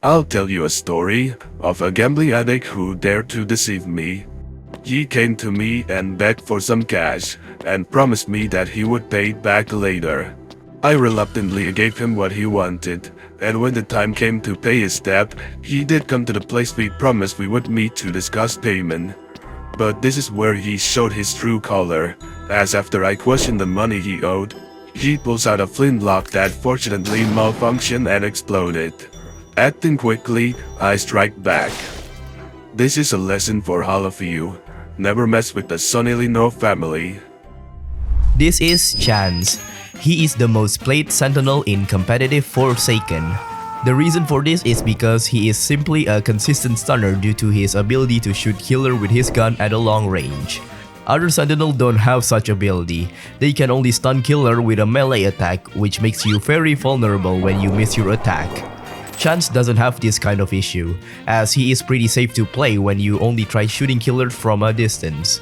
I'll tell you a story of a gambling addict who dared to deceive me. He came to me and begged for some cash and promised me that he would pay it back later. I reluctantly gave him what he wanted, and when the time came to pay his debt, he did come to the place we promised we would meet to discuss payment. But this is where he showed his true color, as after I questioned the money he owed, he pulls out a flintlock that fortunately malfunctioned and exploded. Acting quickly, I strike back. This is a lesson for all of you. Never mess with the Sentinel family. This is Chance. He is the most played Sentinel in competitive Forsaken. The reason for this is because he is simply a consistent stunner due to his ability to shoot killer with his gun at a long range. Other Sentinel don't have such ability. They can only stun killer with a melee attack, which makes you very vulnerable when you miss your attack. Chance doesn't have this kind of issue, as he is pretty safe to play when you only try shooting killer from a distance.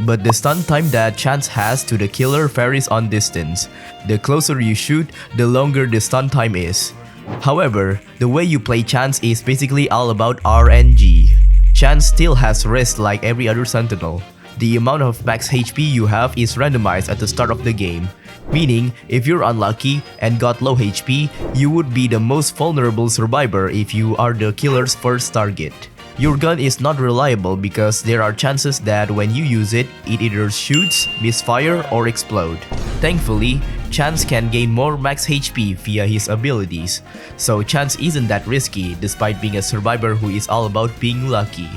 But the stun time that Chance has to the killer varies on distance. The closer you shoot, the longer the stun time is. However, the way you play Chance is basically all about RNG. Chance still has rest like every other Sentinel. The amount of max HP you have is randomized at the start of the game, meaning if you're unlucky and got low HP, you would be the most vulnerable survivor if you are the killer's first target. Your gun is not reliable because there are chances that when you use it, it either shoots, misfire, or explode. Thankfully, Chance can gain more max HP via his abilities, so Chance isn't that risky despite being a survivor who is all about being lucky.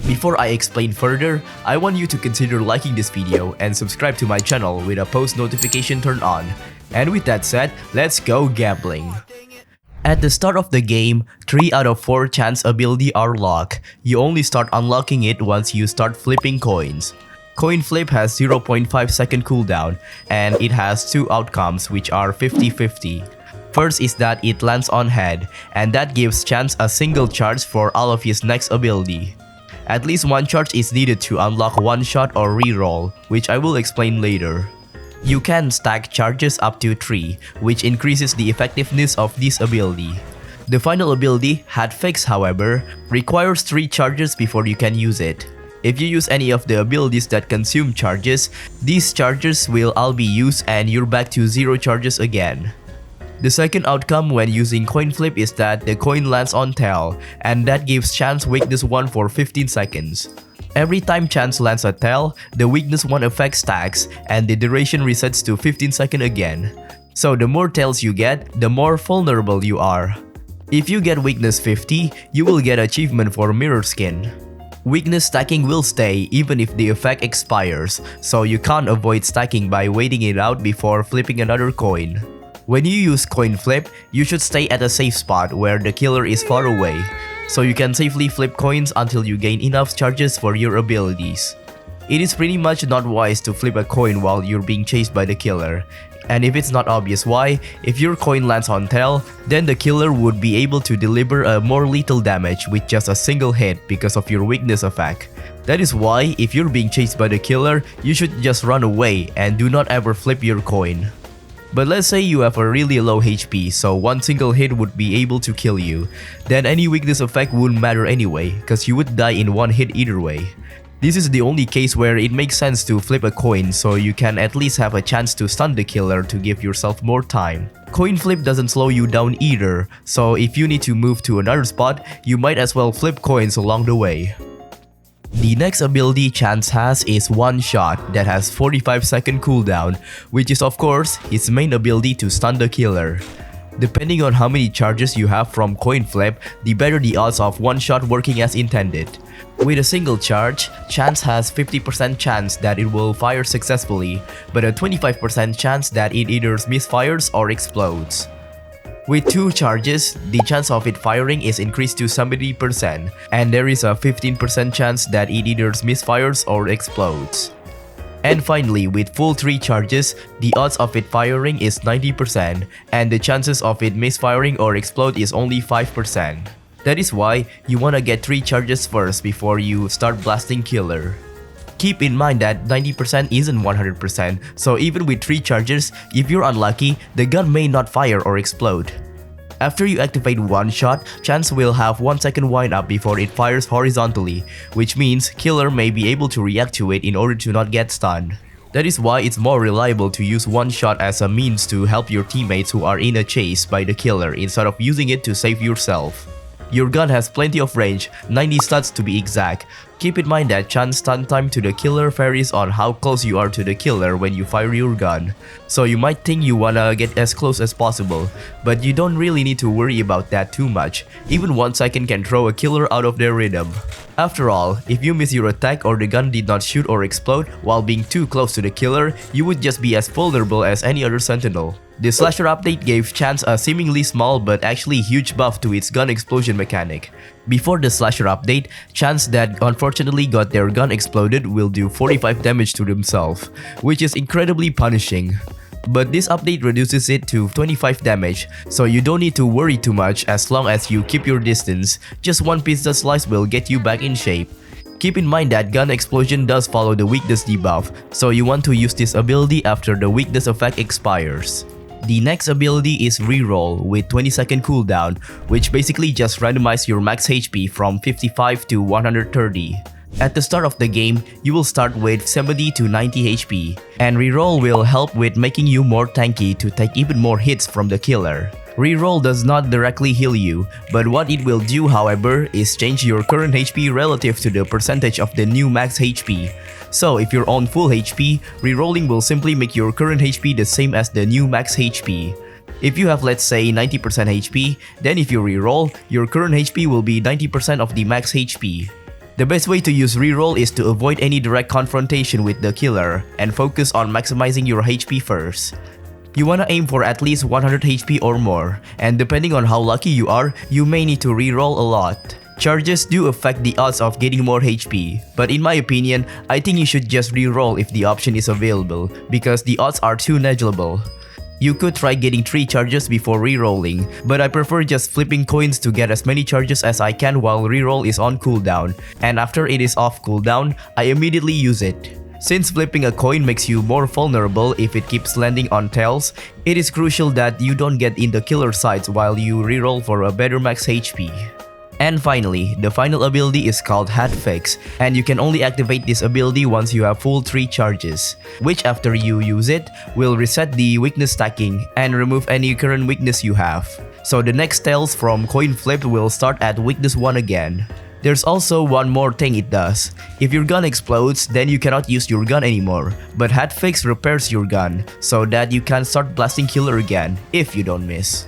Before I explain further, I want you to consider liking this video and subscribe to my channel with a post notification turned on. And with that said, let's go gambling. At the start of the game, 3 out of 4 Chance ability are locked. You only start unlocking it once you start flipping coins. Coin flip has 0.5 second cooldown, and it has 2 outcomes which are 50-50. First is that it lands on head, and that gives Chance a single charge for all of his next ability. At least 1 charge is needed to unlock one shot or reroll, which I will explain later. You can stack charges up to 3, which increases the effectiveness of this ability. The final ability, Hatfix, however, requires 3 charges before you can use it. If you use any of the abilities that consume charges, these charges will all be used and you're back to 0 charges again. The second outcome when using coin flip is that the coin lands on tail, and that gives Chance weakness 1 for 15 seconds. Every time Chance lands a tail, the weakness 1 effect stacks and the duration resets to 15 seconds again. So the more tails you get, the more vulnerable you are. If you get weakness 50, you will get achievement for mirror skin. Weakness stacking will stay even if the effect expires, so you can't avoid stacking by waiting it out before flipping another coin. When you use coin flip, you should stay at a safe spot where the killer is far away, so you can safely flip coins until you gain enough charges for your abilities. It is pretty much not wise to flip a coin while you're being chased by the killer. And if it's not obvious why, if your coin lands on tail, then the killer would be able to deliver a more lethal damage with just a single hit because of your weakness effect. That is why, if you're being chased by the killer, you should just run away and do not ever flip your coin. But let's say you have a really low HP, so one single hit would be able to kill you. Then any weakness effect wouldn't matter anyway, cause you would die in one hit either way. This is the only case where it makes sense to flip a coin so you can at least have a chance to stun the killer to give yourself more time. Coin flip doesn't slow you down either, so if you need to move to another spot, you might as well flip coins along the way. The next ability Chance has is One Shot that has 45 second cooldown, which is of course his main ability to stun the killer. Depending on how many charges you have from coin flip, the better the odds of one shot working as intended. With a single charge, Chance has 50% chance that it will fire successfully, but a 25% chance that it either misfires or explodes. With 2 charges, the chance of it firing is increased to 70%, and there is a 15% chance that it either misfires or explodes. And finally, with full 3 charges, the odds of it firing is 90%, and the chances of it misfiring or explode is only 5%. That is why you wanna get 3 charges first before you start blasting killer. Keep in mind that 90% isn't 100%, so even with 3 charges, if you're unlucky, the gun may not fire or explode. After you activate one shot, Chance will have 1 second wind up before it fires horizontally, which means killer may be able to react to it in order to not get stunned. That is why it's more reliable to use one shot as a means to help your teammates who are in a chase by the killer instead of using it to save yourself. Your gun has plenty of range, 90 stats to be exact. Keep in mind that chance stun time to the killer varies on how close you are to the killer when you fire your gun. So you might think you wanna get as close as possible, but you don't really need to worry about that too much. Even 1 second can throw a killer out of their rhythm. After all, if you miss your attack or the gun did not shoot or explode while being too close to the killer, you would just be as vulnerable as any other Sentinel. The Slasher update gave Chance a seemingly small but actually huge buff to its gun explosion mechanic. Before the Slasher update, Chance that unfortunately got their gun exploded will do 45 damage to themselves, which is incredibly punishing. But this update reduces it to 25 damage, so you don't need to worry too much as long as you keep your distance. Just one pizza slice will get you back in shape. Keep in mind that gun explosion does follow the weakness debuff, so you want to use this ability after the weakness effect expires. The next ability is reroll with 20-second cooldown, which basically just randomizes your max HP from 55 to 130. At the start of the game, you will start with 70 to 90 HP, and reroll will help with making you more tanky to take even more hits from the killer. Reroll does not directly heal you, but what it will do however is change your current HP relative to the percentage of the new max HP. So if you're on full HP, rerolling will simply make your current HP the same as the new max HP. If you have let's say 90% HP, then if you reroll, your current HP will be 90% of the max HP. The best way to use reroll is to avoid any direct confrontation with the killer and focus on maximizing your HP first. You wanna aim for at least 100 HP or more, and depending on how lucky you are, you may need to reroll a lot. Charges do affect the odds of getting more HP, but in my opinion, I think you should just reroll if the option is available, because the odds are too negligible. You could try getting 3 charges before rerolling, but I prefer just flipping coins to get as many charges as I can while reroll is on cooldown, and after it is off cooldown, I immediately use it. Since flipping a coin makes you more vulnerable if it keeps landing on tails, it is crucial that you don't get in the killer sides while you reroll for a better max HP. And finally, the final ability is called Hatfix, and you can only activate this ability once you have full 3 charges, which after you use it, will reset the weakness stacking and remove any current weakness you have. So the next tails from coin flip will start at weakness 1 again. There's also one more thing it does. If your gun explodes, then you cannot use your gun anymore, but Hatfix repairs your gun, so that you can start blasting killer again, if you don't miss.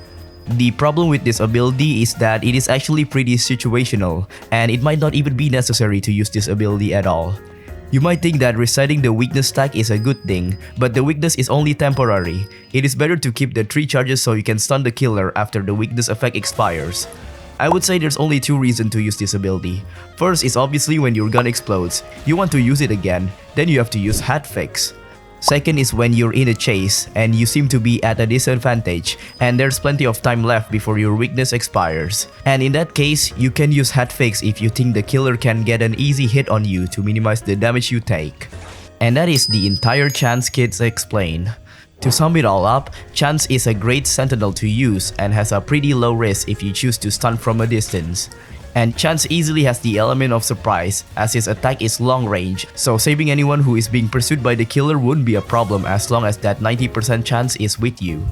The problem with this ability is that it is actually pretty situational, and it might not even be necessary to use this ability at all. You might think that resetting the weakness stack is a good thing, but the weakness is only temporary. It is better to keep the 3 charges so you can stun the killer after the weakness effect expires. I would say there's only 2 reasons to use this ability. First is obviously when your gun explodes, you want to use it again, then you have to use Hatfix. Second is when you're in a chase and you seem to be at a disadvantage and there's plenty of time left before your weakness expires. And in that case, you can use Hatfix if you think the killer can get an easy hit on you to minimize the damage you take. And that is the entire Chance Kits explained. To sum it all up, Chance is a great Sentinel to use and has a pretty low risk if you choose to stun from a distance. And Chance easily has the element of surprise as his attack is long range, so saving anyone who is being pursued by the killer wouldn't be a problem as long as that 90% chance is with you.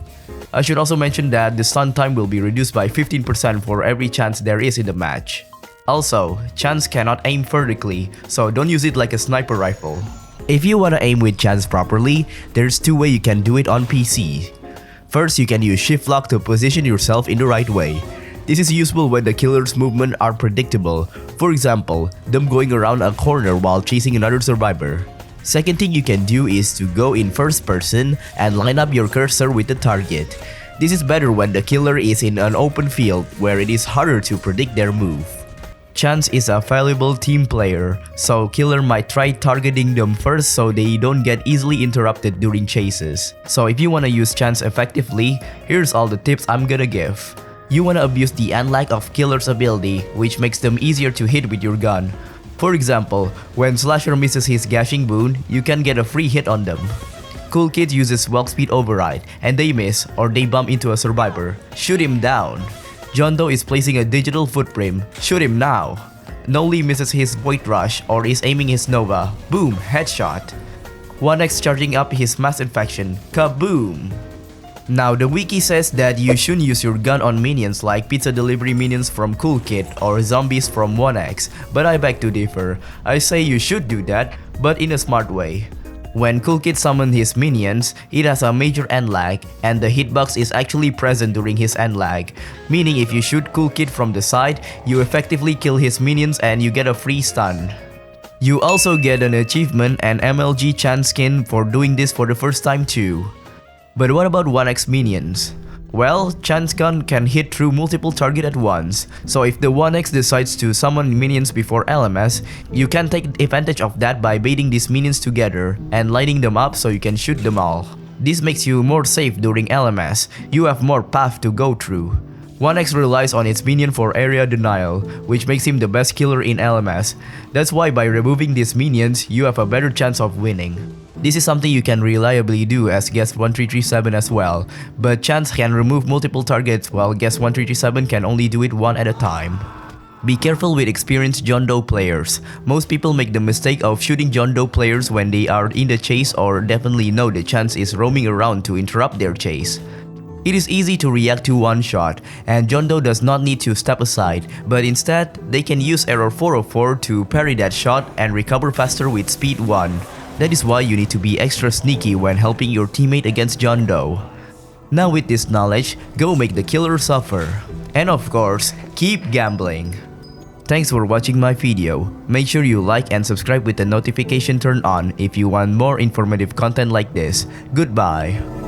I should also mention that the stun time will be reduced by 15% for every chance there is in the match. Also, Chance cannot aim vertically, so don't use it like a sniper rifle. If you wanna aim with Chance properly, there's 2 ways you can do it on PC. First, you can use shift lock to position yourself in the right way. This is useful when the killer's movements are predictable, for example, them going around a corner while chasing another survivor. Second thing you can do is to go in first person and line up your cursor with the target. This is better when the killer is in an open field where it is harder to predict their move. Chance is a valuable team player, so killer might try targeting them first so they don't get easily interrupted during chases. So if you wanna use Chance effectively, here's all the tips I'm gonna give. You wanna abuse the unlack of killer's ability, which makes them easier to hit with your gun. For example, when Slasher misses his gashing boon, you can get a free hit on them. Cool Kid uses walk speed override, and they miss or they bump into a survivor. Shoot him down. John Doe is placing a digital footprint. Shoot him now. Noli misses his Void Rush or is aiming his Nova. Boom, headshot. 1x charging up his Mass Infection. Kaboom! Now the wiki says that you shouldn't use your gun on minions like pizza delivery minions from Cool Kid or zombies from 1x, but I beg to differ. I say you should do that, but in a smart way. When Cool Kid summons his minions, it has a major end lag, and the hitbox is actually present during his end lag, meaning if you shoot Cool Kid from the side, you effectively kill his minions and you get a free stun. You also get an achievement and MLG Chan skin for doing this for the first time too. But what about 1x minions? Well, Chan's gun can hit through multiple targets at once, so if the 1x decides to summon minions before LMS, you can take advantage of that by baiting these minions together and lighting them up so you can shoot them all. This makes you more safe during LMS, you have more path to go through. 1x relies on its minion for area denial, which makes him the best killer in LMS. That's why by removing these minions, you have a better chance of winning. This is something you can reliably do as Guest 1337 as well, but Chance can remove multiple targets while Guest 1337 can only do it one at a time. Be careful with experienced John Doe players. Most people make the mistake of shooting John Doe players when they are in the chase or definitely know the Chance is roaming around to interrupt their chase. It is easy to react to one shot, and John Doe does not need to step aside, but instead, they can use Error 404 to parry that shot and recover faster with Speed 1. That is why you need to be extra sneaky when helping your teammate against John Doe. Now with this knowledge, go make the killer suffer. And of course, keep gambling. Thanks for watching my video. Make sure you like and subscribe with the notification turned on if you want more informative content like this. Goodbye.